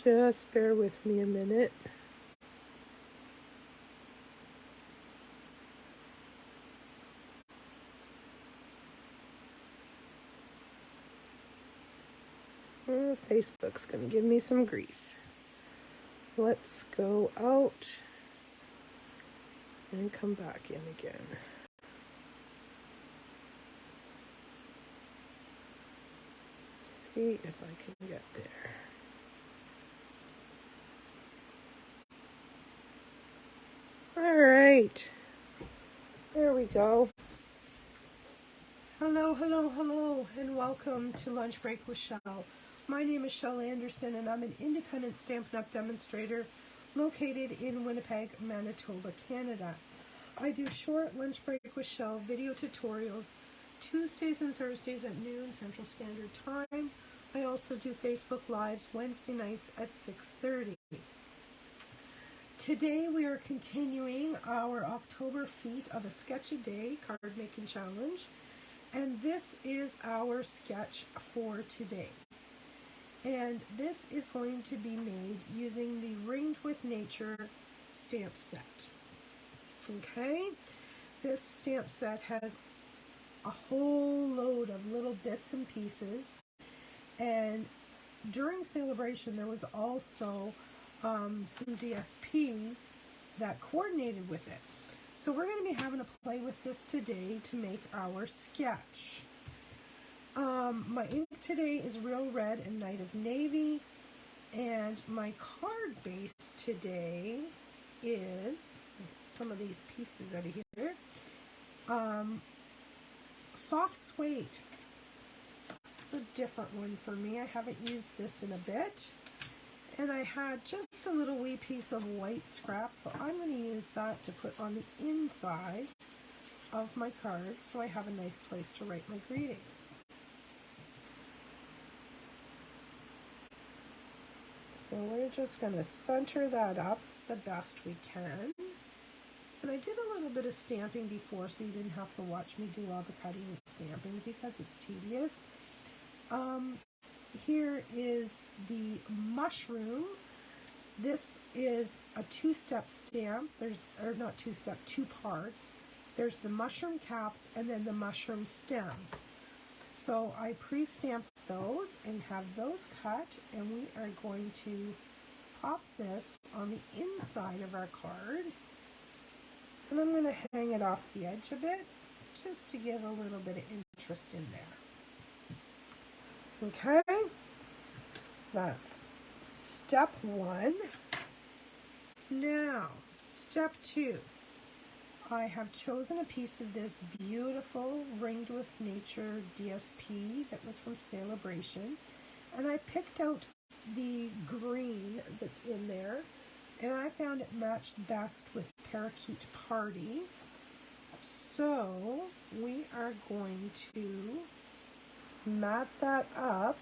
Just bear with me a minute. Facebook's going to give me some grief. Let's go out and come back in again. See if I can get there. All right, there we go. Hello, hello, hello, and welcome to Lunch Break with Shel. My name is Shel Anderson, and I'm an independent Stampin' Up! Demonstrator located in Winnipeg, Manitoba, Canada. I do short Lunch Break with Shel video tutorials Tuesdays and Thursdays at noon Central Standard Time. I also do Facebook Lives Wednesday nights at 6:30. Today we are continuing our October Feet of a Sketch a Day card making challenge, and this is our sketch for today. And this is going to be made using the Ringed with Nature stamp set. Okay, this stamp set has a whole load of little bits and pieces, and during celebration there was also some DSP that coordinated with it. So we're going to be having a play with this today to make our sketch. My ink today is Real Red and Night of Navy, and my card base today is some of these pieces out of here. Soft Suede. It's a different one for me. I haven't used this in a bit. And I had just a little wee piece of white scrap, so I'm going to use that to put on the inside of my card so I have a nice place to write my greeting. So we're just going to center that up the best we can. And I did a little bit of stamping before, so you didn't have to watch me do all the cutting and stamping because it's tedious. Here is the mushroom. This is a two-step stamp. Two parts. There's the mushroom caps and then the mushroom stems. So I pre-stamped those and have those cut, and we are going to pop this on the inside of our card. And I'm going to hang it off the edge a bit just to give a little bit of interest in there. Okay, that's step one. Now, step two. I have chosen a piece of this beautiful Ringed with Nature DSP that was from Celebration, and I picked out the green that's in there, and I found it matched best with Parakeet Party. So we are going to mat that up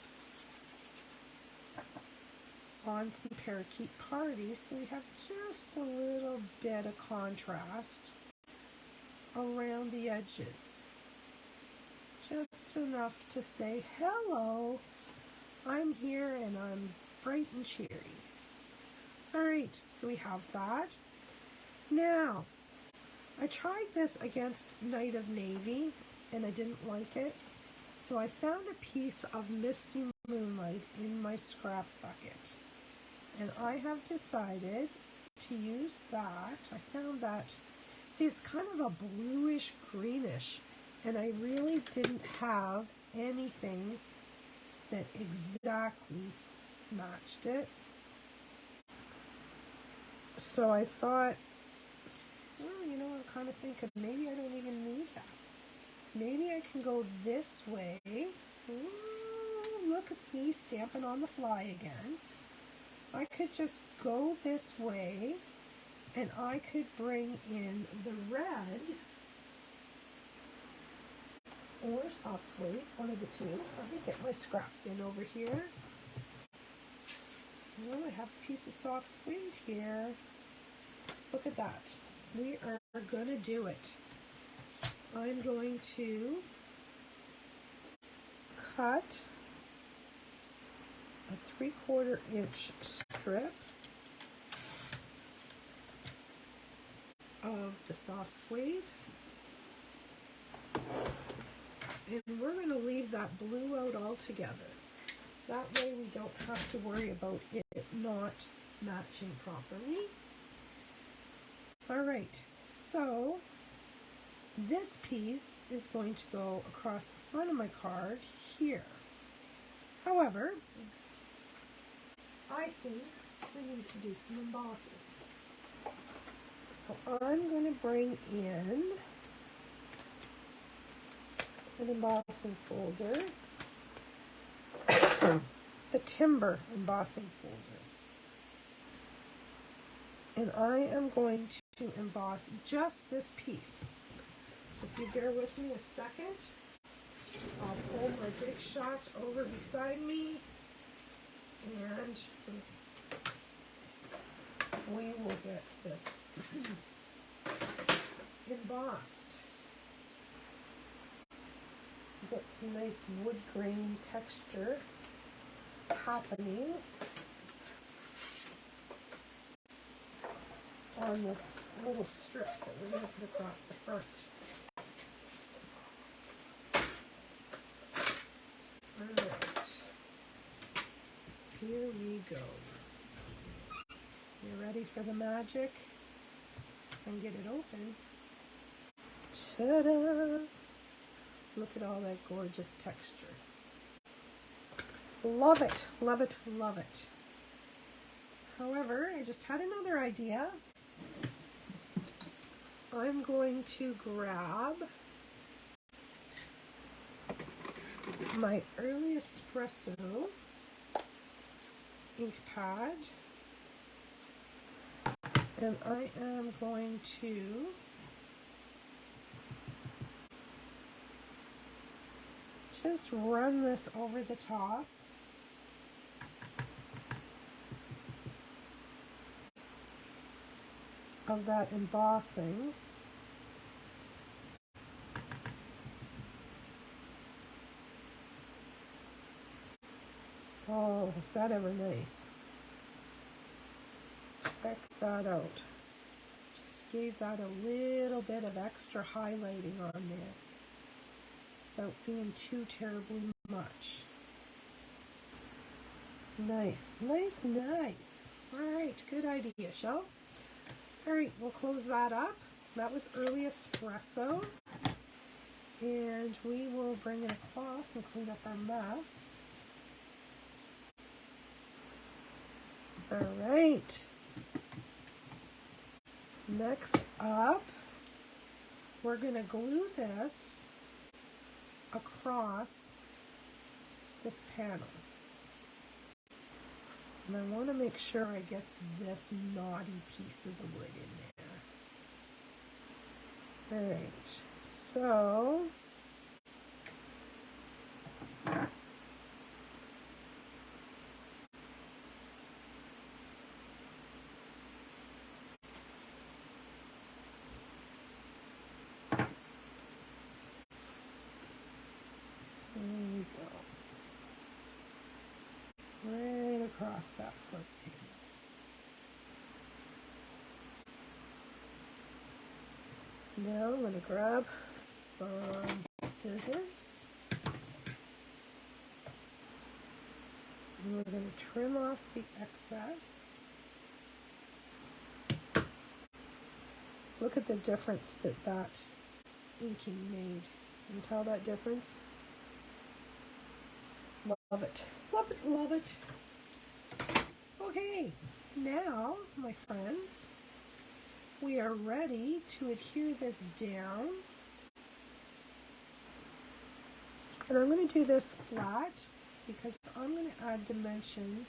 on some Parakeet Party so we have just a little bit of contrast around the edges. Just enough to say, hello, I'm here and I'm bright and cheery. Alright, so we have that. Now, I tried this against Night of Navy and I didn't like it. So I found a piece of Misty Moonlight in my scrap bucket. And I have decided to use that. I found that, see, it's kind of a bluish greenish, and I really didn't have anything that exactly matched it. So I thought, well, you know, I'm kind of thinking maybe I don't even need that. Maybe I can go this way. Ooh, look at me stamping on the fly again. I could just go this way, and I could bring in the red or soft suede, one of the two. Let me get my scrap bin over here. Well, I have a piece of soft suede here. Look at that. We are going to do it. I'm going to cut a 3/4 inch strip of the soft suede. And we're going to leave that blue out altogether. That way we don't have to worry about it not matching properly. All right, so this piece is going to go across the front of my card here. However, I think we need to do some embossing. So I'm going to bring in an embossing folder, the timber embossing folder. And I am going to emboss just this piece. So if you bear with me a second, I'll pull my big shot over beside me and we will get this embossed. Got some nice wood grain texture happening on this little strip that we're going to put across the front. Alright, here we go. You ready for the magic? And get it open. Ta-da! Look at all that gorgeous texture. Love it, love it, love it. However, I just had another idea. I'm going to grab my early espresso ink pad and I am going to just run this over the top of that embossing. Oh, is that ever nice? Check that out. Just gave that a little bit of extra highlighting on there without being too terribly much. Nice, nice, nice. All right, good idea, Shel. All right, we'll close that up. That was early espresso. And we will bring in a cloth and clean up our mess. All right. Next up, we're going to glue this across this panel. And I want to make sure I get this knotty piece of the wood in there. All right, so there we go. Right across that front panel. Now I'm going to grab some scissors. And we're going to trim off the excess. Look at the difference that inking made. Can you tell that difference? Love it. Love it, love it. Okay, now, my friends, we are ready to adhere this down. And I'm going to do this flat because I'm going to add dimension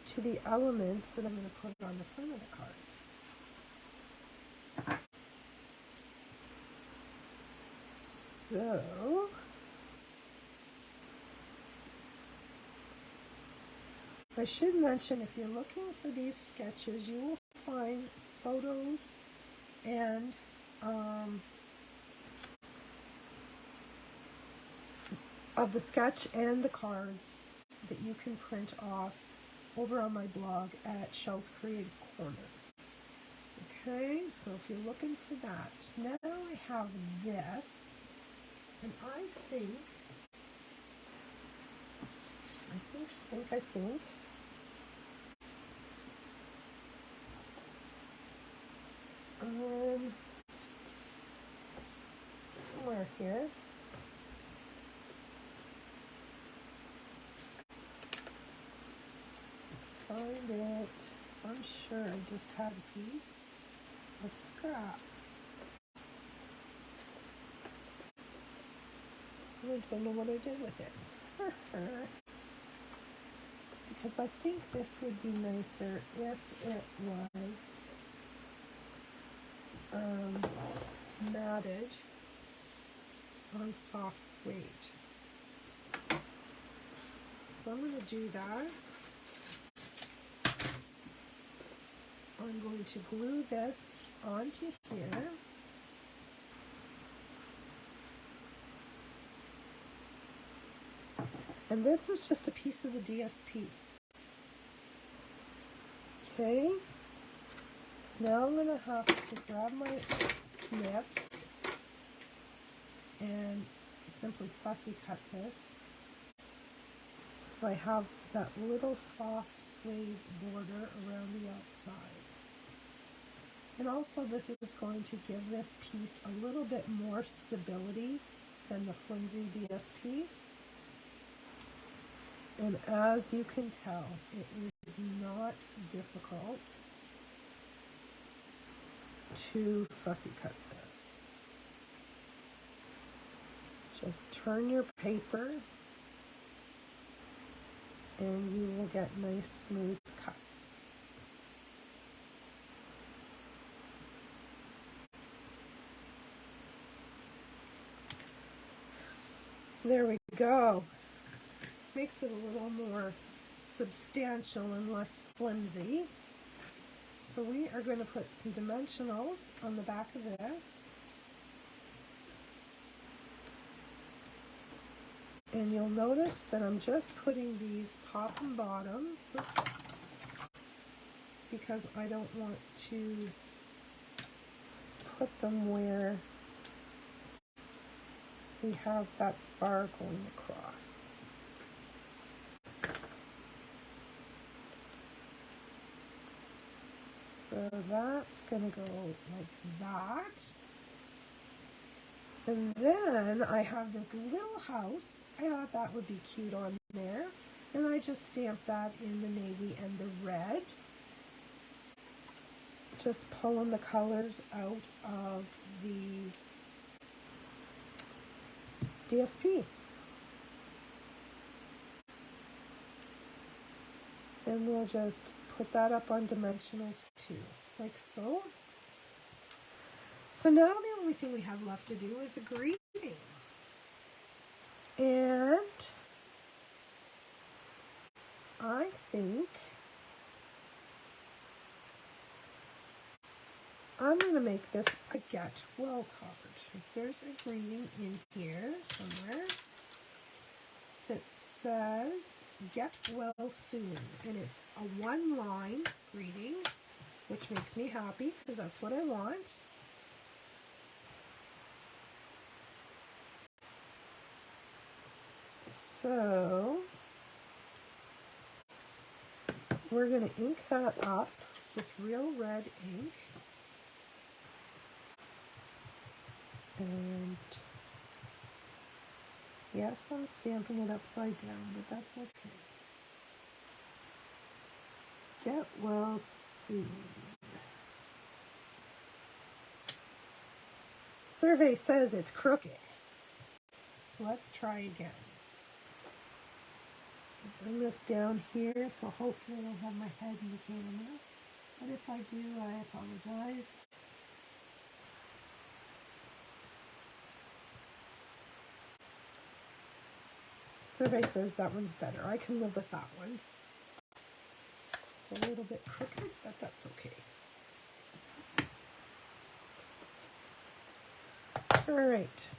to the elements that I'm going to put on the front of the card. So, I should mention, if you're looking for these sketches, you will find photos and of the sketch and the cards that you can print off over on my blog at Shel's Creative Corner. Okay, so if you're looking for that, now I have this, and I think, somewhere here, find it. I'm sure I just had a piece of scrap. I don't know what I did with it. Because I think this would be nicer if it was matted on soft suede. So I'm going to do that. I'm going to glue this onto here. And this is just a piece of the DSP. Okay, so now I'm going to have to grab my snips and simply fussy cut this. So I have that little soft suede border around the outside. And also this is going to give this piece a little bit more stability than the flimsy DSP. And as you can tell, it is not difficult to fussy cut this. Just turn your paper and you will get nice smooth cuts. There we go. Makes it a little more substantial and less flimsy. So we are going to put some dimensionals on the back of this. And you'll notice that I'm just putting these top and bottom, oops, because I don't want to put them where we have that bar going across. So that's going to go like that. And then I have this little house. I thought that would be cute on there. And I just stamped that in the navy and the red. Just pulling the colors out of the DSP. And we'll just put that up on dimensionals too, like so. So now the only thing we have left to do is a greeting. And I think I'm going to make this a get well card. There's a greeting in here somewhere that says get well soon, and it's a one-line greeting, which makes me happy because that's what I want. So we're going to ink that up with real red ink. And yes, I'm stamping it upside down, but that's okay. Get well soon. Survey says it's crooked. Let's try again. Bring this down here, so hopefully I don't have my head in the camera. But if I do, I apologize. Survey says that one's better. I can live with that one. It's a little bit crooked, but that's okay. All right.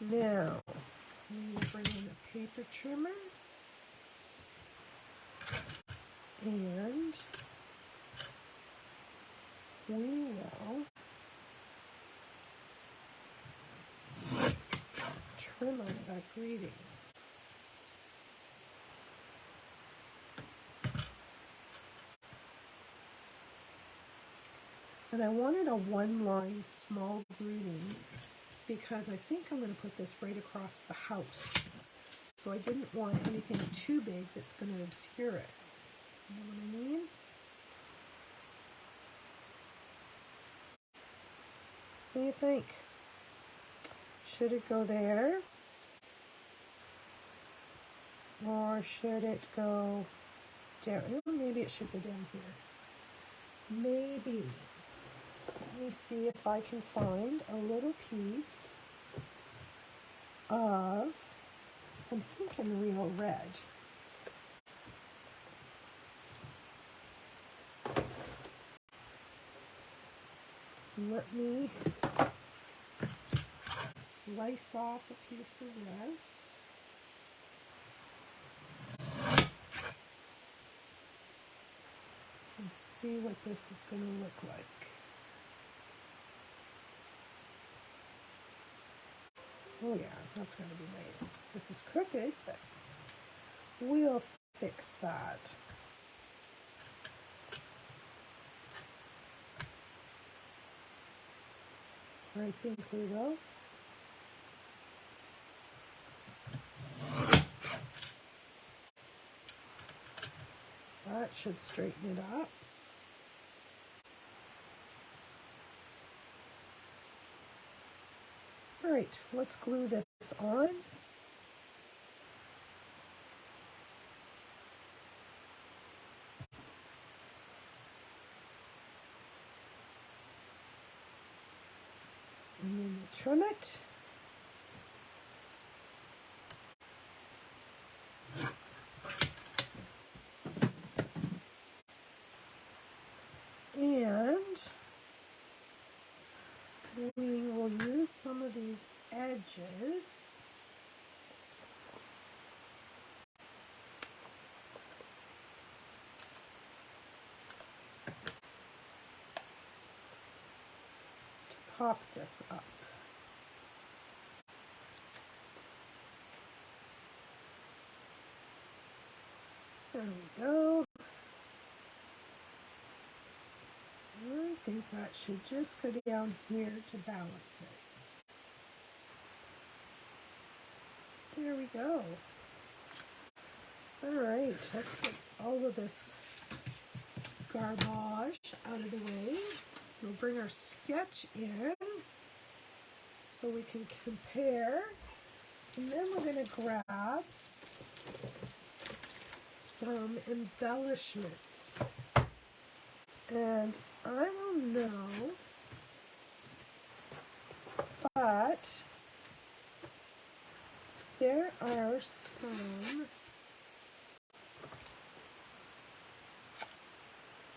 Now, we will bring in a paper trimmer. And we will trim out that greeting. And I wanted a one-line small greeting because I think I'm going to put this right across the house. So I didn't want anything too big that's going to obscure it. You know what I mean? What do you think? Should it go there? Or should it go down? Maybe it should go down here. Maybe. Let me see if I can find a little piece of, I'm thinking real red. Let me slice off a piece of this. And see what this is going to look like. Oh yeah, that's going to be nice. This is crooked, but we'll fix that. I think we will. That should straighten it up. All right, let's glue this on. And then we'll trim it. And we will use some of these edges to pop this up. There we go. I think that should just go down here to balance it. There we go. All right, let's get all of this garbage out of the way. We'll bring our sketch in so we can compare. And then we're going to grab some embellishments. And I don't know, but there are some.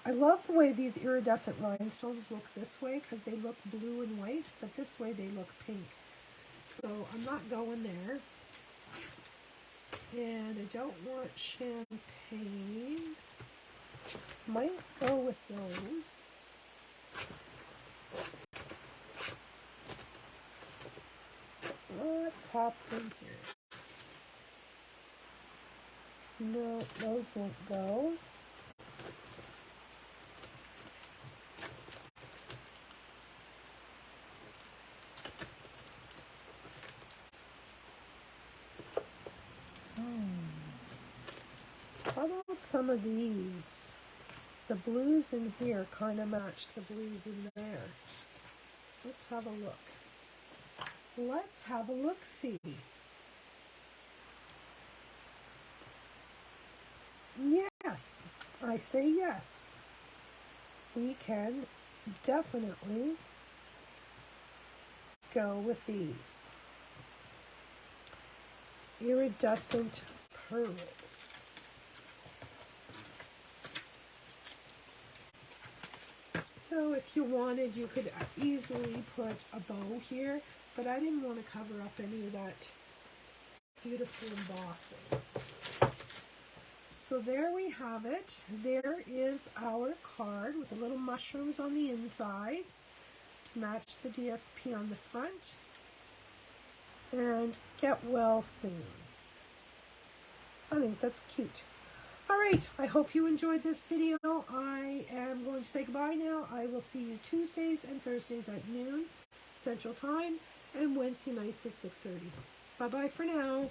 I love the way these iridescent rhinestones look this way because they look blue and white, but this way they look pink. So I'm not going there. And I don't want champagne. Might go with those. What's happening here? No, those won't go. How about some of these? The blues in here kind of match the blues in there. Let's have a look. Let's have a look-see. Yes, I say yes. We can definitely go with these. Iridescent pearls. So if you wanted, you could easily put a bow here, but I didn't want to cover up any of that beautiful embossing. So there we have it. There is our card with the little mushrooms on the inside to match the DSP on the front. And get well soon. I think that's cute. All right, I hope you enjoyed this video. I am going to say goodbye now. I will see you Tuesdays and Thursdays at noon Central Time and Wednesday nights at 6:30. Bye-bye for now.